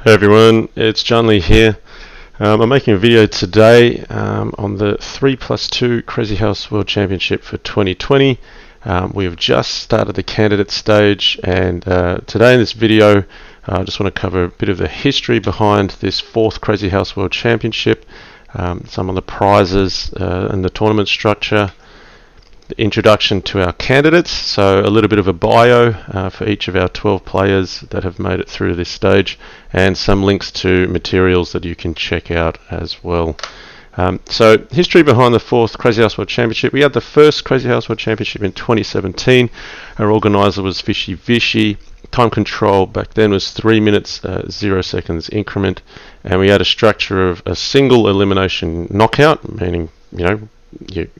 Hey everyone, it's JannLee here. I'm making a video today on the 3+2 Crazyhouse World Championship for 2020. We have just started the candidate stage, and today in this video I just want to cover a bit of the history behind this 4th Crazyhouse World Championship, some of the prizes and the tournament structure, the introduction to our candidates, so a little bit of a bio for each of our 12 players that have made it through this stage, and some links to materials that you can check out as well. So history behind the 4th Crazyhouse World Championship. We had the first Crazyhouse World Championship in 2017. Our organizer was Fishy Vishy. Time control back then was 3 minutes, 0 seconds increment, and we had a structure of a single elimination knockout, meaning, you know,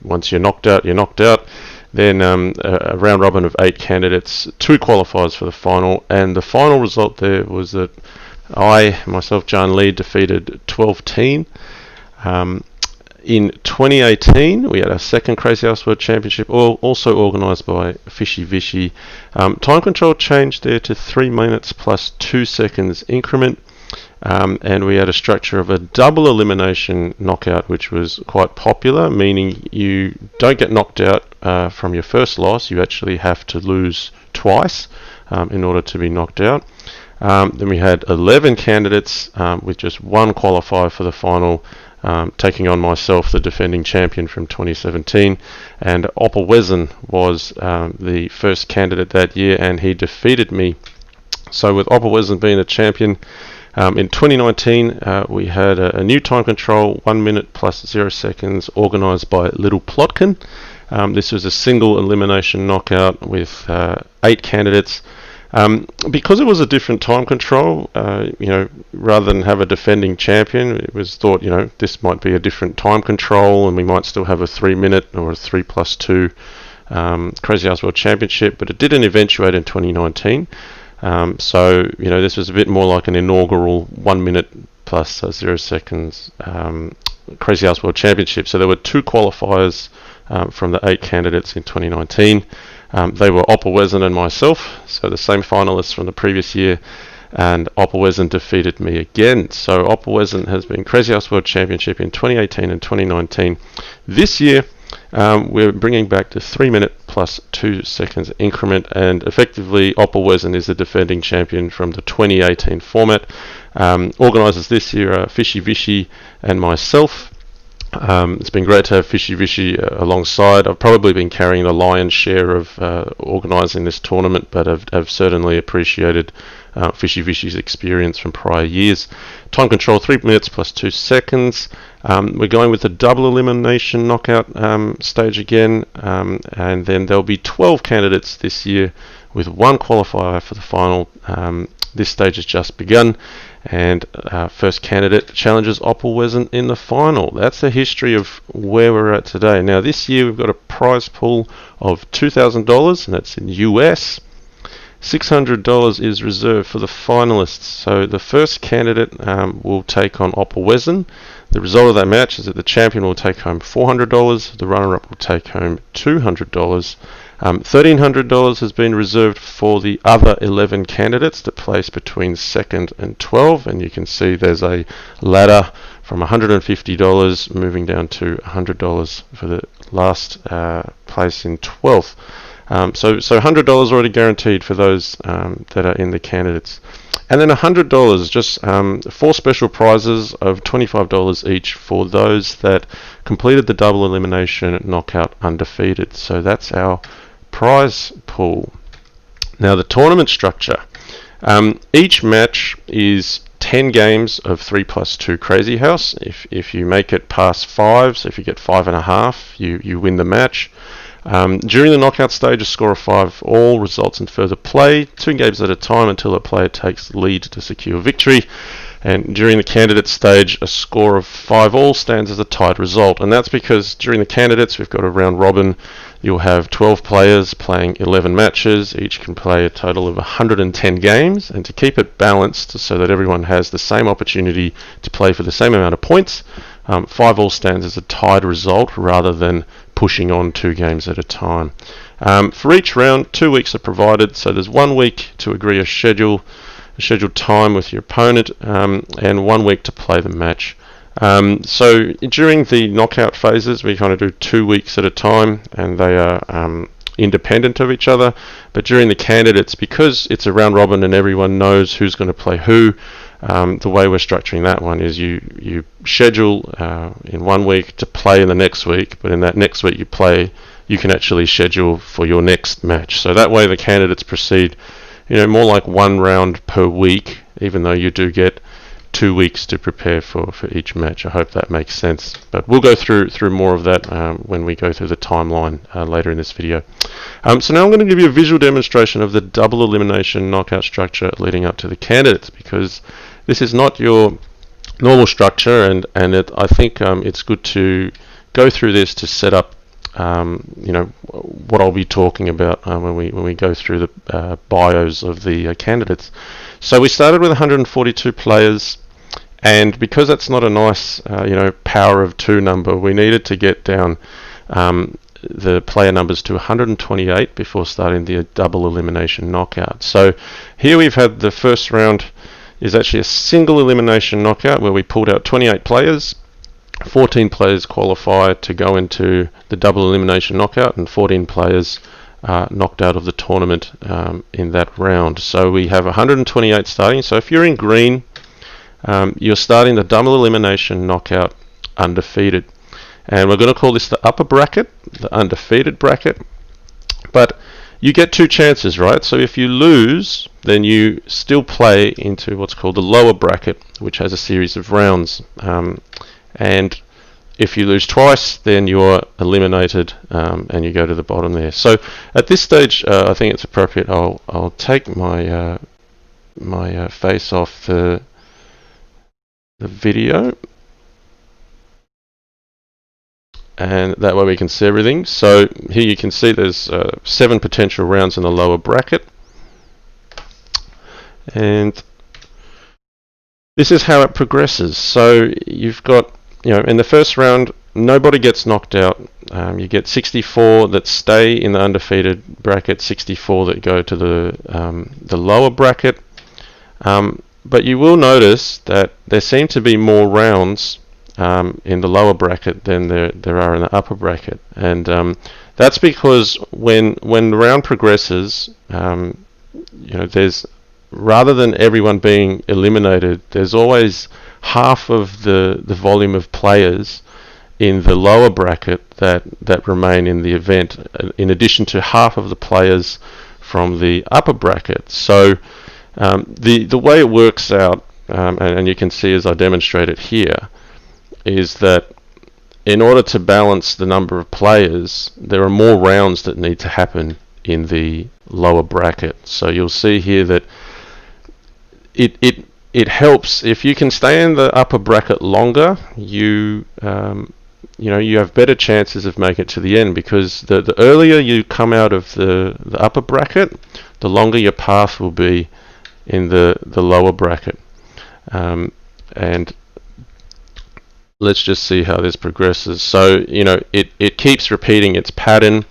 once you're knocked out, you're knocked out. Then a round robin of 8 candidates, 2 qualifiers for the final, and the final result there was that myself, JannLee, defeated 12 Teen. In 2018, we had our second Crazyhouse World Championship, also organised by Fishy Vishy. Time control changed there to 3 minutes plus 2 seconds increment. And we had a structure of a double elimination knockout, which was quite popular, meaning you don't get knocked out from your first loss. You actually have to lose twice in order to be knocked out. Then we had 11 candidates with just 1 qualifier for the final, taking on myself, the defending champion from 2017. And opperwezen was the first candidate that year, and he defeated me. So with opperwezen being the champion, in 2019, we had a new time control, 1 minute plus 0 seconds, organised by Little Plotkin. This was a single elimination knockout with 8 candidates. Because it was a different time control, rather than have a defending champion, it was thought, this might be a different time control, and we might still have a 3 minute or a 3+2 Crazyhouse World Championship, but it didn't eventuate in 2019. So this was a bit more like an inaugural 1 minute plus 0 seconds Crazyhouse World Championship. So there were 2 qualifiers from the 8 candidates in 2019. They were opperwezen and myself, so the same finalists from the previous year, and opperwezen defeated me again. So opperwezen has been Crazyhouse World Championship in 2018 and 2019. This year we're bringing back the 3 minute plus 2 seconds increment, and effectively opperwezen is the defending champion from the 2018 format. Organisers this year are Fishy Vishy and myself. It's been great to have Fishy Vishy alongside. I've probably been carrying the lion's share of organising this tournament, but I've certainly appreciated Fishy Vishy's experience from prior years. Time control 3 minutes plus 2 seconds. We're going with the double elimination knockout stage again, and then there'll be 12 candidates this year with 1 qualifier for the final. This stage has just begun, and first candidate challenges opperwezen in the final. That's the history of where we're at today. Now this year we've got a prize pool of $2,000, and that's in US. $600 is reserved for the finalists. So the first candidate will take on opperwezen. The result of that match is that the champion will take home $400, the runner-up will take home $200. $1,300 has been reserved for the other 11 candidates that place between 2nd and 12, and you can see there's a ladder from $150 moving down to $100 for the last place in 12th. So $100 already guaranteed for those that are in the candidates. And then $100, just 4 special prizes of $25 each for those that completed the double elimination knockout undefeated. So that's our prize pool. Now the tournament structure. Each match is 10 games of 3+2 Crazyhouse. If you make it past 5, so if you get 5.5, you win the match. During the knockout stage, a score of 5 all results in further play, 2 games at a time until a player takes the lead to secure victory. And during the candidate stage, a score of 5 all stands as a tied result. And that's because during the candidates, we've got a round robin. You'll have 12 players playing 11 matches. Each can play a total of 110 games. And to keep it balanced so that everyone has the same opportunity to play for the same amount of points, 5 all stands as a tied result rather than pushing on 2 games at a time. For each round, 2 weeks are provided, so there's 1 week to agree a schedule, scheduled time with your opponent, and 1 week to play the match. So during the knockout phases, we kind of do 2 weeks at a time, and they are independent of each other. But during the candidates, because it's a round robin and everyone knows who's going to play who, the way we're structuring that one is you schedule in 1 week to play in the next week, but in that next week you can actually schedule for your next match. So that way the candidates proceed, more like 1 round per week, even though you do get 2 weeks to prepare for each match. I hope that makes sense. But we'll go through more of that when we go through the timeline later in this video. So now I'm going to give you a visual demonstration of the double elimination knockout structure leading up to the candidates, because this is not your normal structure, and I think it's good to go through this to set up what I'll be talking about when we go through the bios of the candidates. So we started with 142 players, and because that's not a nice power of 2 number, we needed to get down the player numbers to 128 before starting the double elimination knockout. So here we've had the first round is actually a single elimination knockout where we pulled out 28 players. 14 players qualified to go into the double elimination knockout, and 14 players knocked out of the tournament in that round. So we have 128 starting. So if you're in green, you're starting the double elimination knockout undefeated. And we're going to call this the upper bracket, the undefeated bracket. But you get 2 chances, right? So if you lose, then you still play into what's called the lower bracket, which has a series of rounds. And if you lose twice, then you're eliminated, and you go to the bottom there. So at this stage, I think it's appropriate. I'll take my my face off the video, and that way we can see everything. So here you can see there's 7 potential rounds in the lower bracket, and this is how it progresses. So you've got, in the first round, nobody gets knocked out. You get 64 that stay in the undefeated bracket, 64 that go to the lower bracket. But you will notice that there seem to be more rounds in the lower bracket than there are in the upper bracket, and that's because when the round progresses, there's, rather than everyone being eliminated, there's always half of the volume of players in the lower bracket that remain in the event, in addition to half of the players from the upper bracket. So the way it works out, and you can see as I demonstrate it here, is that in order to balance the number of players, there are more rounds that need to happen in the lower bracket. So you'll see here that it helps if you can stay in the upper bracket longer. You have better chances of making it to the end, because the earlier you come out of the upper bracket, the longer your path will be in the lower bracket. And let's just see how this progresses. So it keeps repeating its pattern.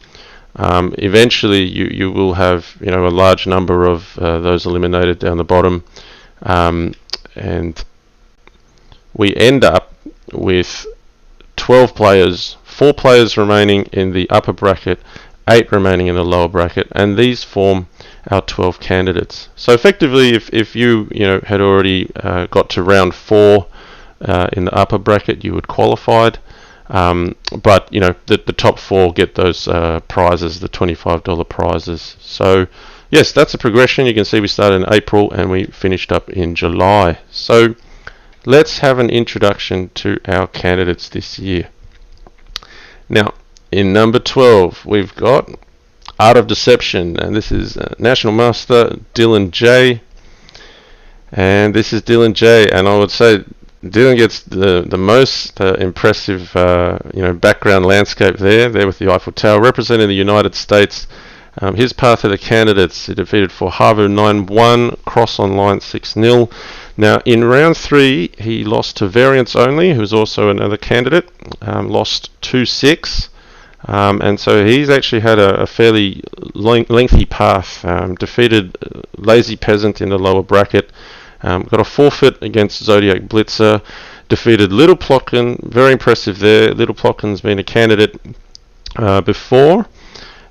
Eventually you will have a large number of those eliminated down the bottom, and we end up with 12 players, 4 players remaining in the upper bracket, 8 remaining in the lower bracket, and these form our 12 candidates. So effectively, if you had already got to round 4 in the upper bracket, you would qualified. But the top 4 get those prizes, the $25 prizes. So yes, that's a progression. You can see we started in April and we finished up in July. So let's have an introduction to our candidates this year. Now, in number 12, we've got ArtOfDeception, and this is National Master Dylan J. And this is Dylan J. And I would say Dylan gets the most impressive background landscape there with the Eiffel Tower representing the United States. His path to the candidates, he defeated for Havu 9-1, Cross Online 6-0. Now in round 3 he lost to VariantsOnly, who's also another candidate, lost 2-6. And so he's actually had a fairly lengthy path. Defeated Lazy Peasant in the lower bracket. Got a forfeit against Zodiac Blitzer. Defeated Little Plocken, very impressive there. Little Plocken's been a candidate before,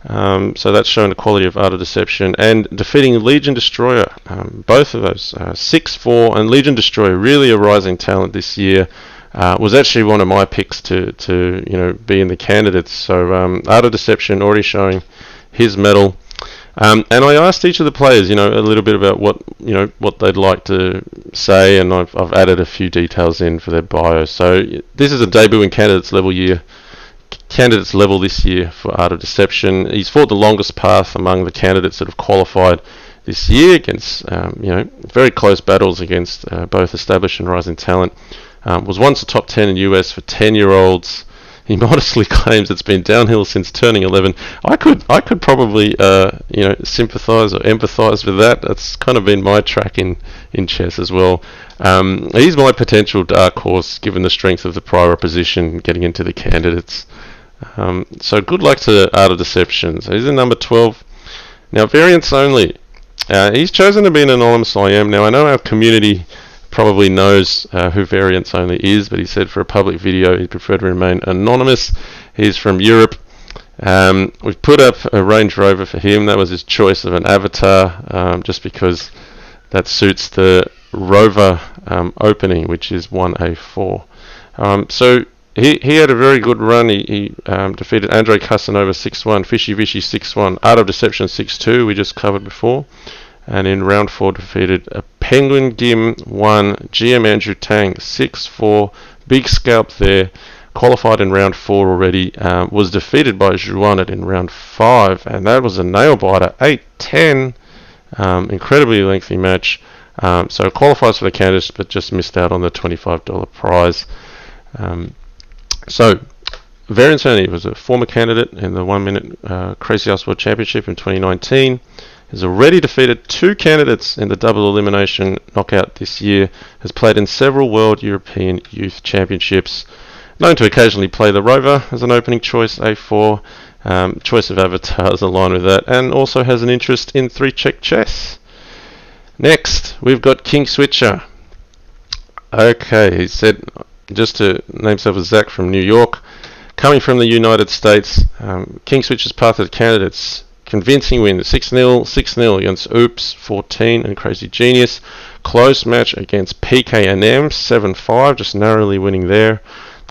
so that's showing the quality of Art of Deception. And defeating Legion Destroyer, both of those, 6-4, and Legion Destroyer, really a rising talent this year. Was actually one of my picks to be in the candidates. So Art of Deception already showing his medal. And I asked each of the players, a little bit about what they'd like to say, and I've added a few details in for their bio. So this is a debuting candidates level this year for Art of Deception. He's fought the longest path among the candidates that have qualified this year against, very close battles against both established and rising talent. Was once a top 10 in US for 10-year-olds. He modestly claims it's been downhill since turning 11. I could probably sympathise or empathise with that. That's kind of been my track in chess as well. He's my potential dark horse given the strength of the prior opposition getting into the candidates. So good luck to Art of Deception. So he's in number 12. Now VariantsOnly. He's chosen to be an anonymous IM. Now I know our community probably knows who VariantsOnly is, but he said for a public video he'd prefer to remain anonymous. He's from Europe. We've put up a Range Rover for him. That was his choice of an avatar, just because that suits the Rover opening, which is 1A4. So he had a very good run. He defeated Andre Casanova 6-1, Fishy Vishy 6-1, Art of Deception 6-2, we just covered before. And in round 4 defeated a Penguin Gim 1, GM Andrew Tang 6-4, big scalp there, qualified in round 4 already, was defeated by xuanet in round 5, and that was a nail biter, 8-10, incredibly lengthy match, so qualifies for the candidates but just missed out on the $25 prize. So VariantsOnly was a former candidate in the 1 minute Crazyhouse World Championship in 2019. Has already defeated 2 candidates in the double elimination knockout this year, has played in several World European Youth Championships, known to occasionally play the Rover as an opening choice, A4, choice of avatars aligned with that, and also has an interest in 3-check chess. Next, we've got Kingswitcher. Okay, he said, just to name himself as Zach from New York, coming from the United States, Kingswitcher's path to the candidates. Convincing win, 6-0, 6-0 against Oops, 14, and Crazy Genius. Close match against PKNM, 7-5, just narrowly winning there.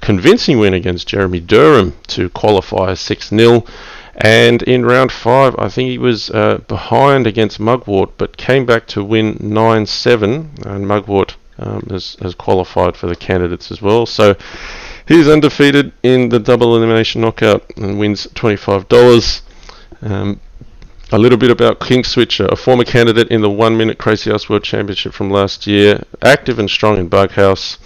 Convincing win against Jeremy Durham to qualify 6-0. And in round 5, I think he was behind against Mugwort, but came back to win 9-7, and Mugwort has qualified for the candidates as well. So he's undefeated in the double elimination knockout and wins $25. A little bit about Kingswitcher, a former candidate in the 1 minute Crazyhouse World Championship from last year, active and strong in Bughouse.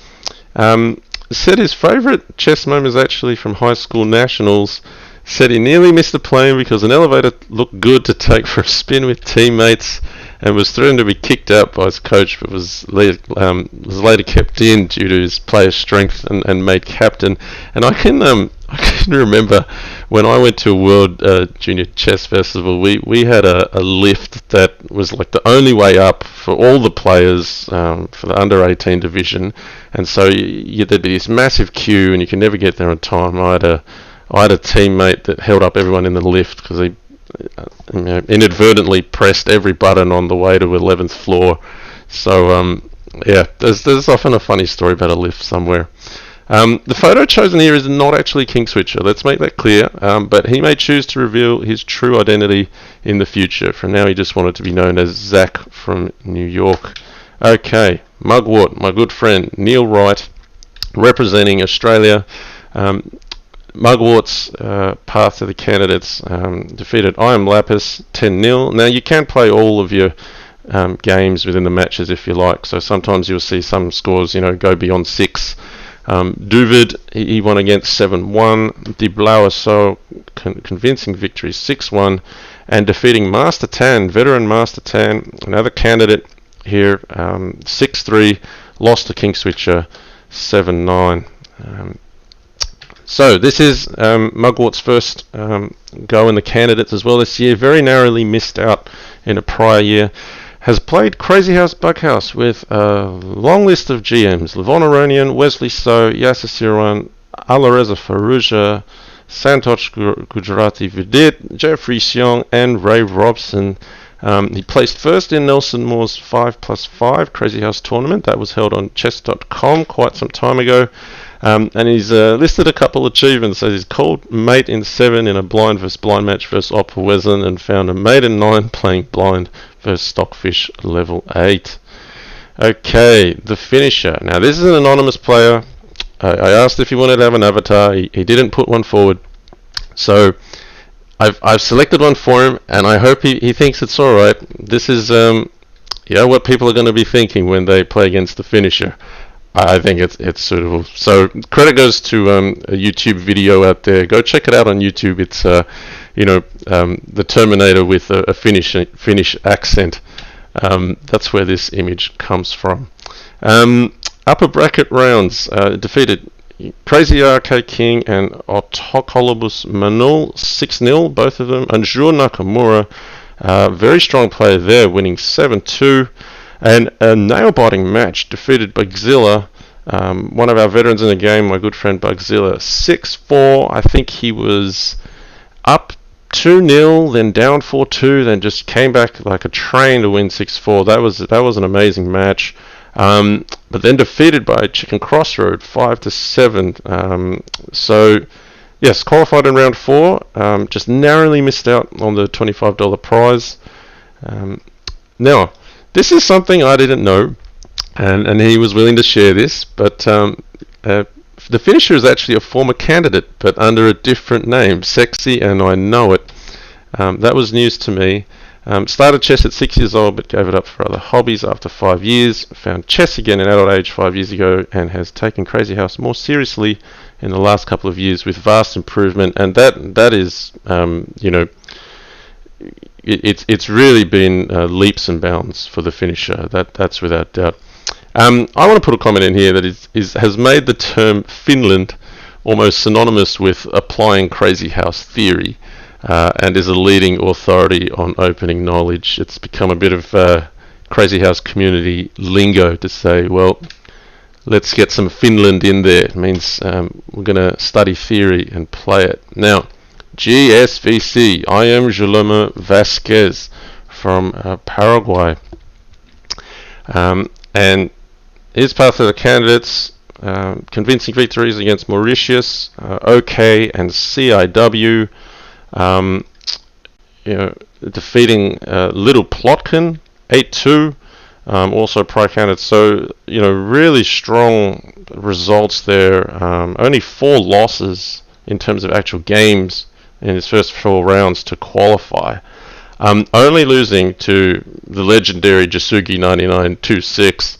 Said his favourite chess moment is actually from high school nationals. Said he nearly missed the plane because an elevator looked good to take for a spin with teammates and was threatened to be kicked out by his coach, but was later kept in due to his player strength and made captain. And I can remember when I went to a World Junior Chess Festival, we had a lift that was like the only way up for all the players for the under 18 division, and so there'd be this massive queue and you could never get there on time. I had a teammate that held up everyone in the lift because he inadvertently pressed every button on the way to 11th floor. So there's often a funny story about a lift somewhere. The photo chosen here is not actually Kingswitcher, let's make that clear, but he may choose to reveal his true identity in the future. For now he just wanted to be known as Zach from New York. Okay, Mugwort, my good friend Neil Wright, representing Australia. Mugwort's path to the candidates, defeated I Am Lapis 10-0. Now you can play all of your games within the matches if you like, so sometimes you'll see some scores go beyond 6. Duvid, he won against 7-1. De Blauer, so convincing victory 6-1, and defeating mastertan, veteran mastertan, another candidate here, 6-3, lost to Kingswitcher 7-9. So this is Mugwort's first go in the candidates as well this year. Very narrowly missed out in a prior year. Has played Crazyhouse, Bughouse with a long list of GMs: Levon Aronian, Wesley So, Yasser Sirwan, Alireza Faruja, Santosh Gujarati Vidit, Jeffrey Xiong, and Ray Robson. He placed first in Nelson Moore's 5+5 Crazyhouse tournament. That was held on chess.com quite some time ago. And he's listed a couple achievements. So he's called mate in 7 in a blind versus blind match versus opperwezen, and found a mate in 9 playing blind versus Stockfish level 8. Okay, the Finnisher. Now this is an anonymous player. I asked if he wanted to have an avatar. He didn't put one forward. So I've selected one for him, and I hope he thinks it's alright. This is what people are going to be thinking when they play against the Finnisher. I think it's suitable. So credit goes to a YouTube video out there. Go check it out on YouTube. It's the Terminator with a Finnish accent. That's where this image comes from. Upper bracket rounds defeated Crazy RK King and Autocolobus Manul 6-0, both of them. And Jure Nakamura, very strong player there, winning 7-2. And a nail-biting match, defeated Bugzilla, one of our veterans in the game, my good friend Bugzilla, 6-4. I think he was up 2-0, then down 4-2, then just came back like a train to win 6-4. That was an amazing match. But then defeated by chickencrossroad 5-7. So yes, qualified in round 4. Just narrowly missed out on the $25 prize. Now, this is something I didn't know, and he was willing to share this, but the Finnisher is actually a former candidate, but under a different name, Sexy, and I know it. That was news to me. Started chess at 6 years old, but gave it up for other hobbies after 5 years. Found chess again in adult age 5 years ago, and has taken Crazyhouse more seriously in the last couple of years with vast improvement. And that is, it's really been leaps and bounds for the Finnisher. That's without doubt. I want to put a comment in here that has made the term Finland almost synonymous with applying Crazyhouse theory. And is a leading authority on opening knowledge. It's become a bit of Crazyhouse community lingo to say, well, let's get some Finland in there. It means we're going to study theory and play it. Now, GSVC, I am Guillermo Vasquez from Paraguay. And his path to the candidates, convincing victories against Mauritius, okei, and CIW. Defeating Little Plotkin 8-2, also prior candidate. So really strong results there. Only 4 losses in terms of actual games in his first 4 rounds to qualify. Only losing to the legendary Jasugi 99 2-6.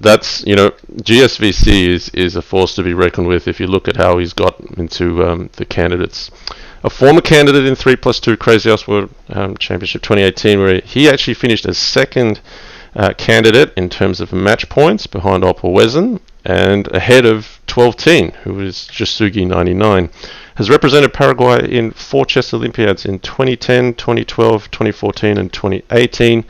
That's GSVC is a force to be reckoned with if you look at how he's got into the candidates. A former candidate in 3+2 Crazyhouse World Championship 2018, where he actually finished as second candidate in terms of match points behind opperwezen and ahead of 12-teen, who was Jasugi 99. Has represented Paraguay in 4 chess Olympiads in 2010, 2012, 2014, and 2018.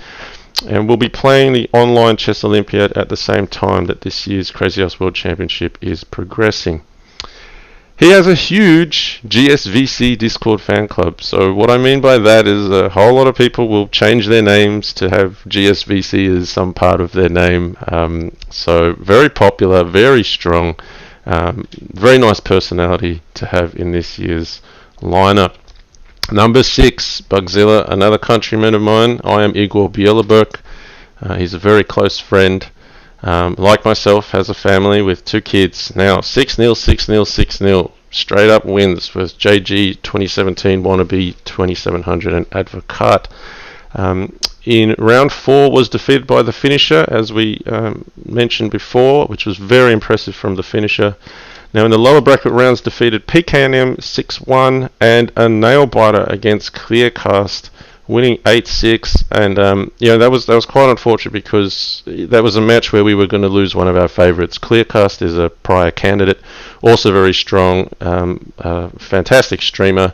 And we'll be playing the online chess Olympiad at the same time that this year's Crazyhouse World Championship is progressing. He has a huge GSVC Discord fan club. So what I mean by that is a whole lot of people will change their names to have GSVC as some part of their name. So very popular, very strong, very nice personality to have in this year's lineup. Number 6, Bugzilla, another countryman of mine. I am Igor Bjelobrk. He's a very close friend. Like myself, has a family with 2 kids. Now, 6-0, 6-0, 6-0. Straight up wins versus JG 2017, Wannabe 2700, and Advocat. In round 4 was defeated by the Finnisher, as we mentioned before, which was very impressive from the Finnisher. Now in the lower bracket rounds, defeated PKNM 6-1 and a nail biter against Kleerkast winning 8-6, and that was quite unfortunate because that was a match where we were going to lose one of our favourites. Kleerkast is a prior candidate, also very strong, fantastic streamer.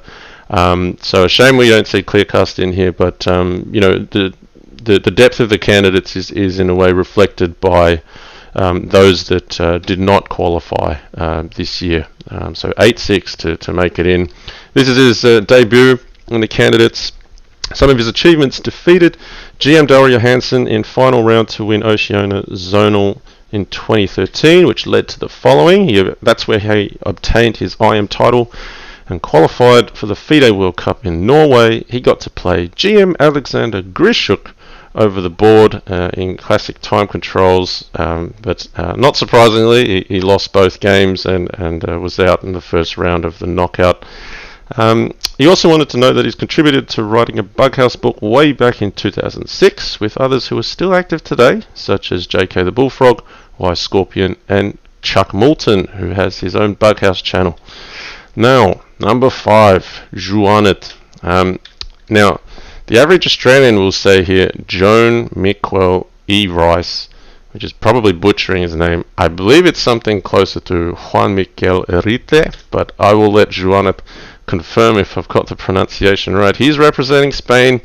So a shame we don't see Kleerkast in here, but the depth of the candidates is in a way reflected by those that did not qualify this year. So 8-6 to make it in. This is his debut in the candidates. Some of his achievements: defeated GM Johansson in final round to win Oceania Zonal in 2013, which led to the following. That's where he obtained his IM title and qualified for the FIDE World Cup in Norway. He got to play GM Alexander Grishuk over the board in classic time controls, but not surprisingly, he lost both games and was out in the first round of the knockout. He also wanted to note that he's contributed to writing a Bughouse book way back in 2006 with others who are still active today, such as JK the Bullfrog, Y Scorpion, and Chuck Moulton, who has his own Bughouse channel. Now, number 5, xuanet. Now, the average Australian will say here Joan Miquel Erice, which is probably butchering his name. I believe it's something closer to Joan Miquel Erice, but I will let xuanet confirm if I've got the pronunciation right. He's representing Spain.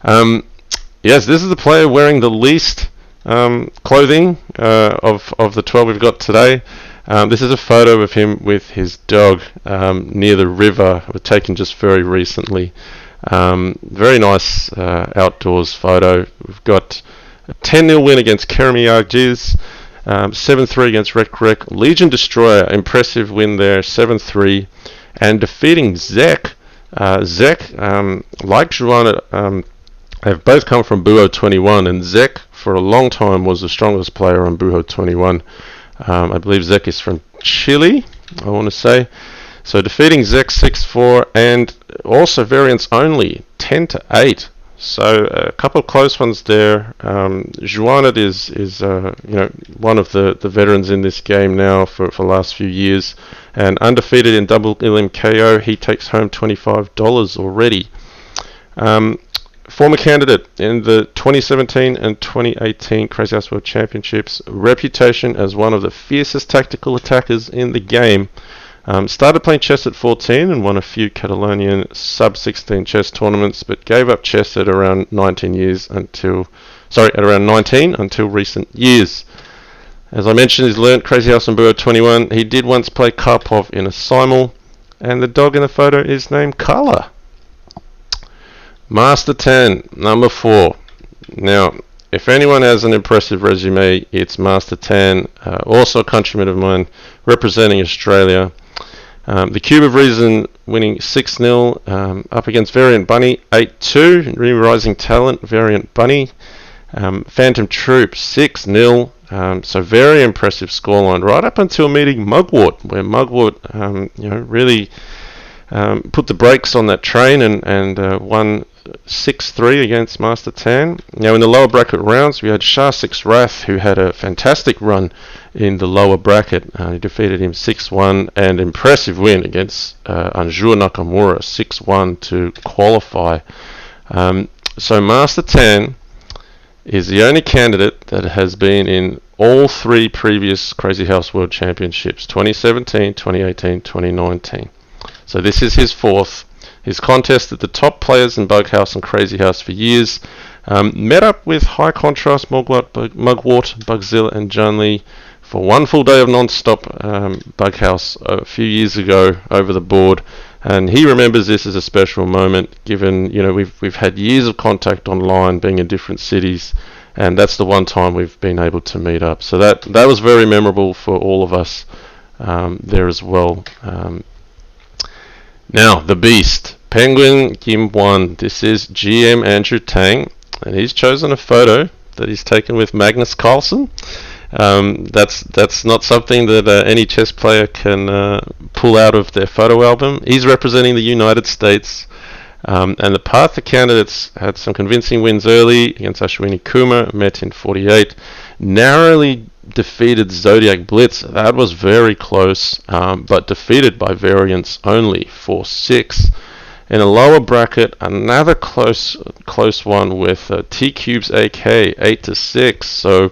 Yes, this is the player wearing the least clothing of the 12 we've got today. This is a photo of him with his dog near the river. It was taken just very recently. Very nice outdoors photo. We've got a 10-0 win against Keremy Argiz, 7-3 against Rek. Legion Destroyer, impressive win there, 7-3. And defeating Zek. Zek, like xuanet, have both come from Buho 21, and Zek for a long time was the strongest player on Buho 21. I believe Zek is from Chile, I want to say. So defeating Zek 6-4, and also VariantsOnly 10-8. So a couple of close ones there. xuanet is one of the veterans in this game now for the last few years, and undefeated in double Elim KO. He takes home $25 already. Former candidate in the 2017 and 2018 Crazyhouse World Championships, reputation as one of the fiercest tactical attackers in the game. Started playing chess at 14 and won a few Catalonian sub-16 chess tournaments, but gave up chess at around 19 until recent years. As I mentioned, he's learnt Crazyhouse and Buho 21. He did once play Karpov in a simul, and the dog in the photo is named Carla. Mastertan, number 4. Now, if anyone has an impressive resume, it's Mastertan, also a countryman of mine, representing Australia. The Cube of Reason winning 6-0 up against Variant Bunny 8-2, Rising Talent Variant Bunny. Phantom Troop 6-0, so very impressive scoreline right up until meeting Mugwort, where Mugwort really put the brakes on that train and won 6-3 against Mastertan. Now in the lower bracket rounds, we had Shah 6 Wrath, who had a fantastic run in the lower bracket. He defeated him 6-1, and impressive win against Anjur Nakamura 6-1 to qualify. So Mastertan is the only candidate that has been in all 3 previous Crazyhouse World Championships, 2017, 2018, 2019. So this is his 4th. He's contested the top players in Bughouse and Crazyhouse for years. Met up with High Contrast, Mugwort, Bugzilla, and JannLee for one full day of non-stop Bughouse a few years ago over the board, and he remembers this as a special moment, given we've had years of contact online, being in different cities, and that's the one time we've been able to meet up. So that was very memorable for all of us there as well. Now, the Beast, Penguin Kim 1. This is GM Andrew Tang, and he's chosen a photo that he's taken with Magnus Carlsen. That's not something that any chess player can pull out of their photo album. He's representing the United States, and the path the candidates had some convincing wins early against Ashwini Kumar, met in 48, narrowly defeated Zodiac Blitz. That was very close, but defeated by VariantsOnly 4-6. In a lower bracket, another close one with T-Cubes AK 8-6. So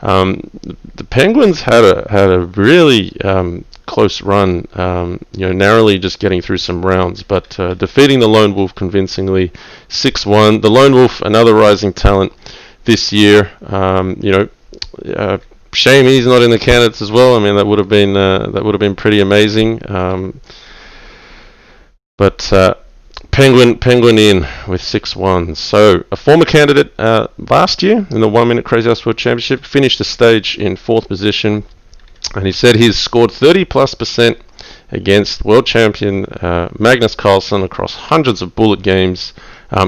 the Penguins had a really close run, narrowly just getting through some rounds, but defeating the Lone Wolf convincingly 6-1. The Lone Wolf, another rising talent this year. Shame he's not in the candidates as well. I mean, that would have been pretty amazing. But Penguin in with 6-1. So a former candidate last year in the 1 Minute Crazyhouse World Championship finished the stage in 4th position, and he said he's scored 30+% against world champion Magnus Carlsen across hundreds of bullet games.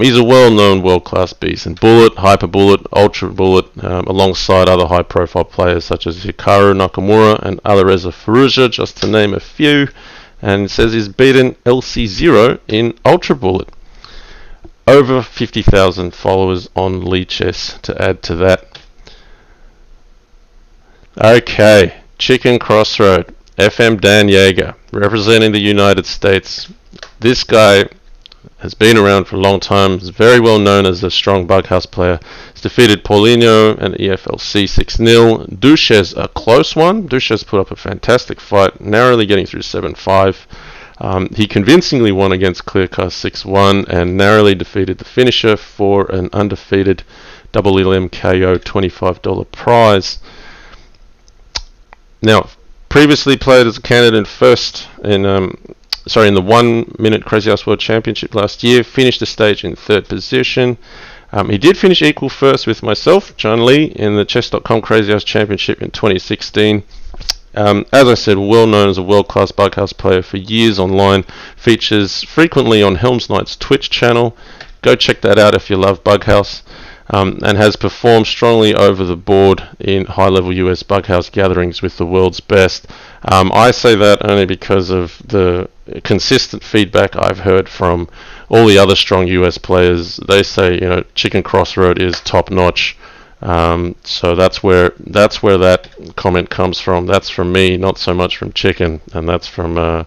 He's a well-known world-class beast in bullet, hyper bullet, ultra bullet, alongside other high-profile players such as Hikaru Nakamura and Alireza Firouzja, just to name a few. And it says he's beaten LC0 in ultra bullet. Over 50,000 followers on Lichess to add to that. Okay, chickencrossroad. FM Dan Yeager, representing the United States. This guy has been around for a long time. Is very well known as a strong Bughouse player. He's defeated Paulinho and EFLC 6-0. Duches, a close one. Duches put up a fantastic fight, narrowly getting through 7-5. He convincingly won against Kleerkast 6-1 and narrowly defeated the Finnisher for an undefeated double Elim KO $25 prize. Now, previously played as a candidate in the 1 Minute Crazyhouse World Championship last year. Finished the stage in 3rd position. He did finish equal first with myself, JannLee, in the Chess.com Crazyhouse Championship in 2016. As I said, well known as a world-class Bughouse player for years online. Features frequently on Helms Knight's Twitch channel. Go check that out if you love Bughouse. And has performed strongly over the board in high-level US Bughouse gatherings with the world's best. I say that only because of the consistent feedback I've heard from all the other strong US players. They say, chickencrossroad is top-notch. So that's where that comment comes from. That's from me, not so much from Chicken, and that's from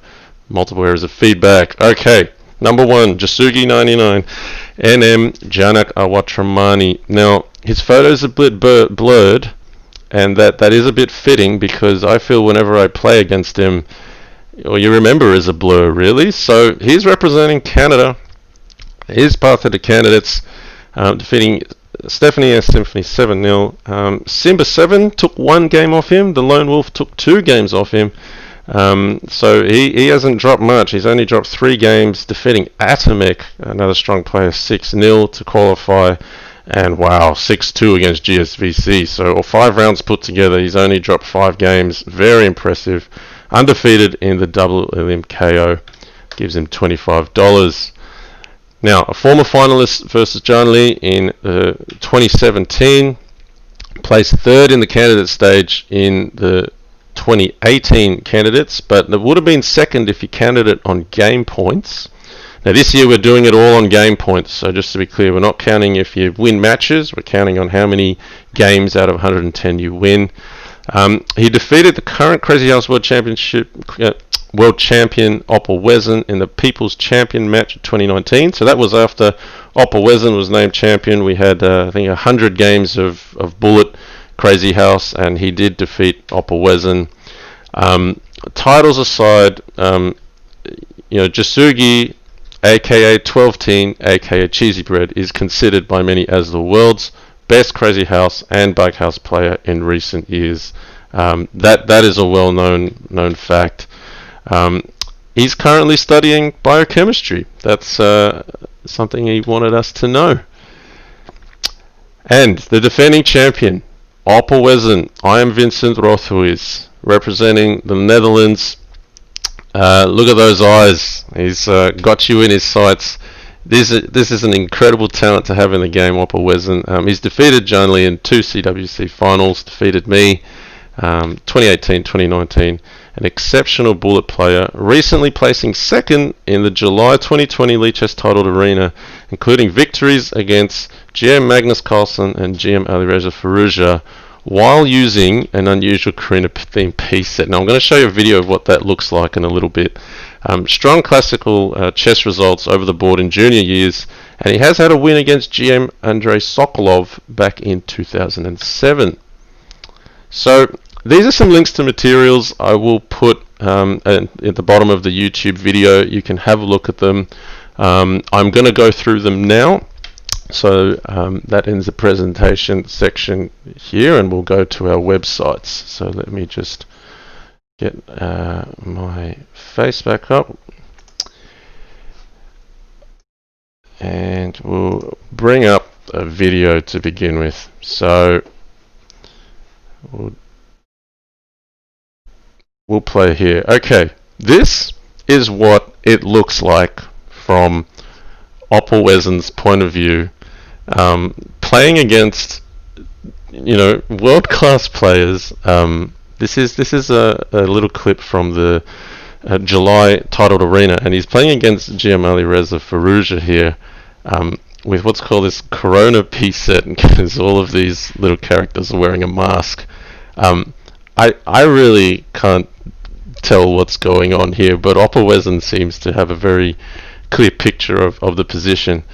multiple areas of feedback. Okay. Number 1, Jasugi 99, NM Janak Awatramani. Now, his photos are a bit blurred, and that is a bit fitting because I feel whenever I play against him, all you remember is a blur, really. So he's representing Canada. He's part of the candidates, defeating Stephanie S. Symphony 7-0. Simba 7 took 1 game off him. The Lone Wolf took 2 games off him. So he hasn't dropped much. He's only dropped 3 games, defeating Atomic, another strong player, 6-0 to qualify, and wow, 6-2 against GSVC. So, or 5 rounds put together, he's only dropped 5 games. Very impressive. Undefeated in the double Elim KO, gives him $25. Now, a former finalist versus JannLee in 2017, placed 3rd in the candidate stage in the 2018 candidates, but it would have been 2nd if you counted it on game points. Now this year we're doing it all on game points, so just to be clear, we're not counting if you win matches, we're counting on how many games out of 110 you win. He defeated the current Crazyhouse World Championship world champion opperwezen in the People's Champion match of 2019. So that was after opperwezen was named champion. We had I think 100 games of bullet Crazyhouse, and he did defeat opperwezen. Titles aside, Jasugi, aka 12-teen, aka Cheesy Bread, is considered by many as the world's best Crazyhouse and Bughouse player in recent years. That is a well-known fact. He's currently studying biochemistry. That's something he wanted us to know. And the defending champion, opperwezen. I am Vincent Rothhuis, representing the Netherlands. Look at those eyes. He's got you in his sights. This is an incredible talent to have in the game, opperwezen. He's defeated JannLee in 2 CWC finals, defeated me 2018, 2019. An exceptional bullet player, recently placing 2nd in the July 2020 Lichess titled arena, including victories against GM Magnus Carlsen and GM Alireza Firouzja, while using an unusual Karina themed piece set. Now I'm going to show you a video of what that looks like in a little bit. Strong classical chess results over the board in junior years, and he has had a win against GM Andrei Sokolov back in 2007. So these are some links to materials I will put at the bottom of the YouTube video. You can have a look at them. I'm going to go through them now. So that ends the presentation section here, and we'll go to our websites. So let me just get my face back up, and we'll bring up a video to begin with. So we'll play here. Okay, this is what it looks like from opperwezen's point of view. Playing against, world-class players. This is a little clip from the July titled arena, and he's playing against GM Alireza here, with what's called this Corona piece set, because all of these little characters are wearing a mask. I really can't tell what's going on here, but opperwezen seems to have a very clear picture of the position.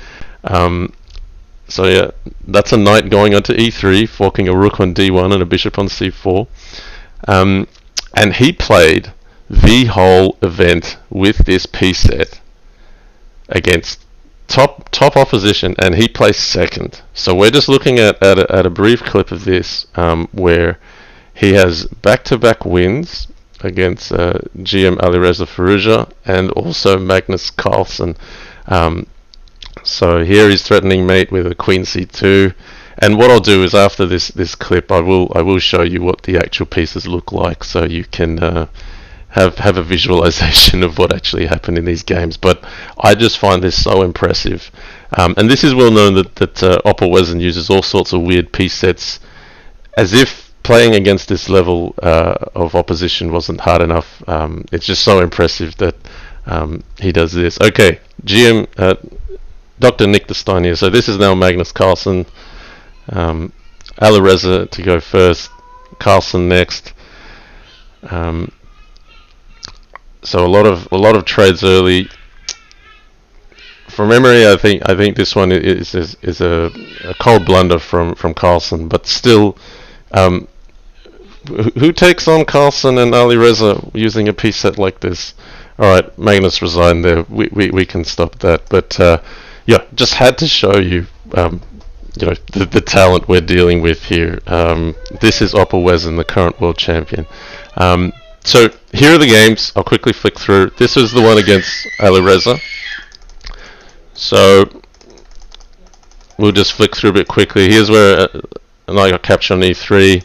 So yeah, that's a knight going onto e3, forking a rook on d1 and a bishop on c4. And he played the whole event with this piece set against top opposition, and he placed second. So we're just looking at a brief clip of this, where he has back-to-back wins against GM Alireza and also Magnus Carlsen. So here he's threatening mate with a queen c2, and what I'll do is after this clip I will show you what the actual pieces look like, so you can have a visualization of what actually happened in these games. But I just find this so impressive, and this is well known that opperwezen uses all sorts of weird piece sets, as if playing against this level of opposition wasn't hard enough. It's just so impressive that he does this. Okay, GM Dr. Nick Stein here. So this is now Magnus Carlsen. Alireza to go first, Carlsen next. So a lot of trades early. From memory, I think this one is a cold blunder from Carlsen, but still, who takes on Carlsen and Alireza using a piece set like this? All right, Magnus resigned there. We can stop that, but. Yeah, just had to show you, the talent we're dealing with here. This is opperwezen, the current world champion. So here are the games. I'll quickly flick through. This is the one against Alireza. So we'll just flick through a bit quickly. Here's where I got captured on e3.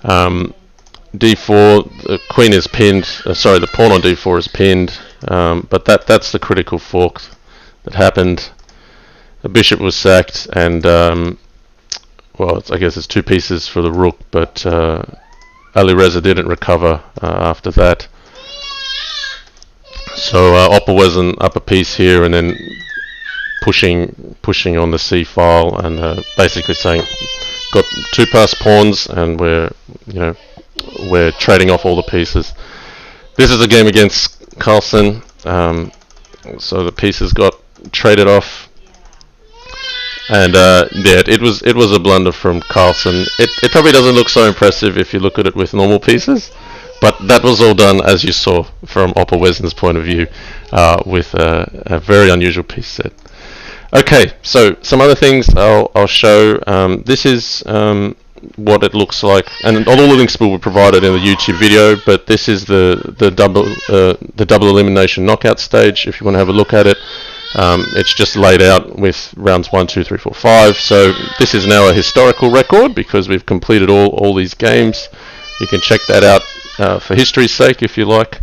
d4, the queen is pinned. The pawn on d4 is pinned. But that's the critical fork that happened. The bishop was sacked, and I guess it's two pieces for the rook, but Alireza didn't recover after that. So opperwezen up a piece here, and then pushing on the c file, and basically saying, got two passed pawns, and we're trading off all the pieces. This is a game against Carlsen, so the pieces got traded off. And it was a blunder from Carlsen. It probably doesn't look so impressive if you look at it with normal pieces, but that was all done, as you saw, from opperwezen's point of view, with a very unusual piece set. Okay, so some other things I'll show. This is what it looks like, and all the links will be provided in the YouTube video. But this is the double elimination knockout stage. If you want to have a look at it. It's just laid out with rounds 1, 2, 3, 4, 5. So this is now a historical record because we've completed all these games. You can check that out for history's sake if you like.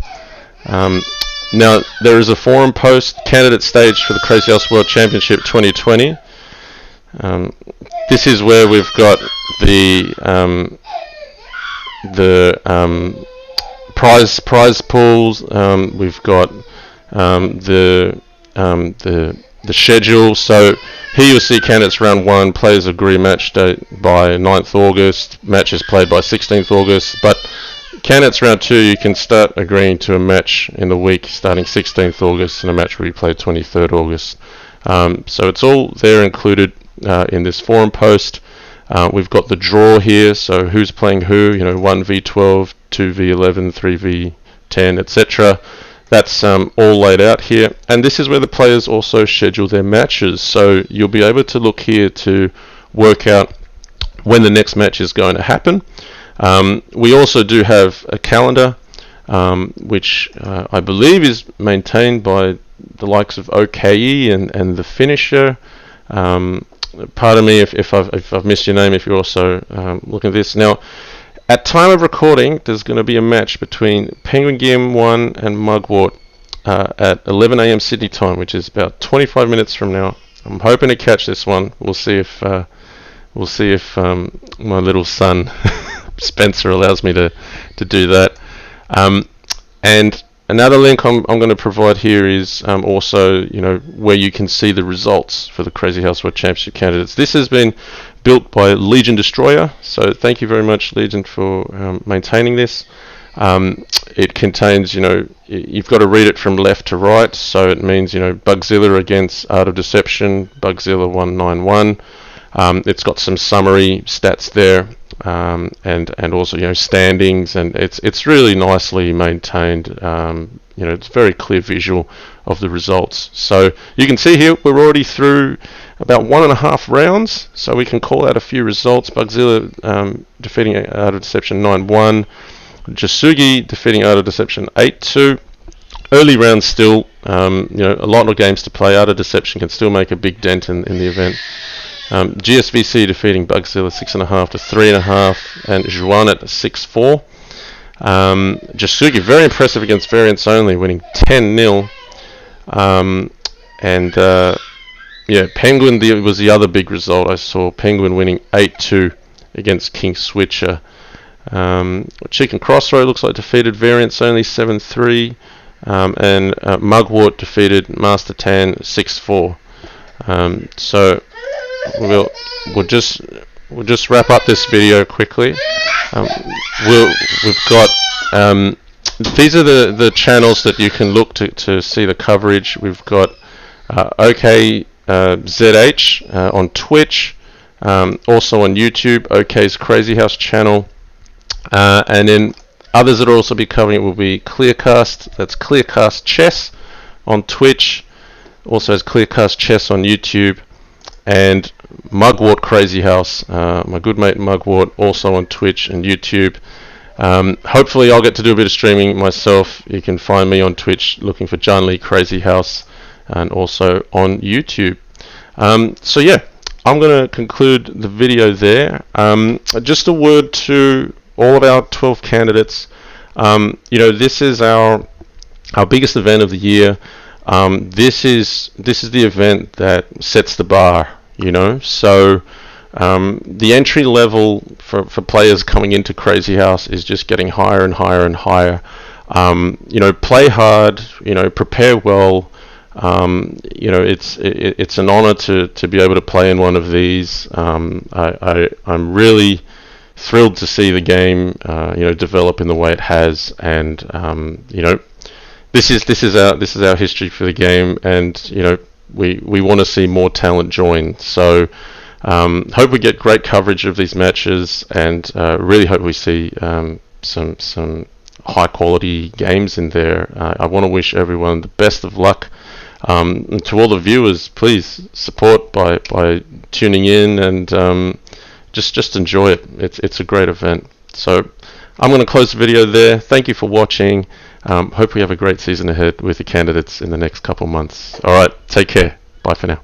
Now there is a forum post candidate stage for the Crazyhouse World Championship 2020. This is where we've got the prize pools. We've got the the schedule. So here you'll see candidates round 1, players agree match date by 9th August, matches played by 16th August, but candidates round 2, you can start agreeing to a match in the week starting 16th August, and a match will be played 23rd August. So it's all there included in this forum post. We've got the draw here, so who's playing who, 1v12, 2v11, 3v10, etc. That's all laid out here, and this is where the players also schedule their matches, so you'll be able to look here to work out when the next match is going to happen. We also do have a calendar, which I believe is maintained by the likes of okei and the Finnisher. Pardon me if I've missed your name, if you're also looking at this. Now, at time of recording, there's going to be a match between Penguin GM1 and Mugwort at 11 AM Sydney time, which is about 25 minutes from now. I'm hoping to catch this one. We'll see if my little son Spencer allows me to do that. And another link I'm going to provide here is also where you can see the results for the Crazyhouse World Championship candidates. This has been built by Legion Destroyer, so thank you very much, Legion, for maintaining this. It contains, you've got to read it from left to right, so it means, Bugzilla against ArtOfDeception, Bugzilla 191. It's got some summary stats there, and also standings, and it's really nicely maintained. It's very clear visual of the results. So you can see here we're already through about 1.5 rounds, so we can call out a few results. Bugzilla defeating ArtOfDeception 9-1, Jasugi defeating ArtOfDeception 8-2. Early rounds still, a lot of games to play. ArtOfDeception can still make a big dent in the event. GSVC defeating Bugzilla 6.5 to 3.5, and xuanet 6-4. Jasugi very impressive against VariantsOnly, winning 10-0. Penguin was the other big result I saw. Penguin winning 8-2 against Kingswitcher. Chickencrossroad looks like defeated VariantsOnly 7-3, and Mugwort defeated mastertan 6-4. So we'll just wrap up this video quickly. We've got these are the channels that you can look to see the coverage. We've got okei ZH on Twitch, also on YouTube, okei's Crazyhouse channel, and then others that will also be covering it will be Kleerkast. That's Kleerkast Chess on Twitch, also has Kleerkast Chess on YouTube, and Mugwort Crazyhouse, my good mate Mugwort, also on Twitch and YouTube. Hopefully I'll get to do a bit of streaming myself. You can find me on Twitch looking for JannLee Crazyhouse, and also on YouTube. So yeah, I'm going to conclude the video there. Just a word to all of our 12 candidates. This is our biggest event of the year. This is the event that sets the bar, so the entry level for players coming into Crazyhouse is just getting higher and higher and higher. Play hard, prepare well. It's an honor to be able to play in one of these. I'm really thrilled to see the game develop in the way it has, and this is our history for the game, and we want to see more talent join. So hope we get great coverage of these matches, and really hope we see some high quality games in there. I want to wish everyone the best of luck. And to all the viewers, please support by tuning in, and just enjoy it. It's a great event. So I'm going to close the video there. Thank you for watching. Hope we have a great season ahead with the candidates in the next couple months. Alright, take care. Bye for now.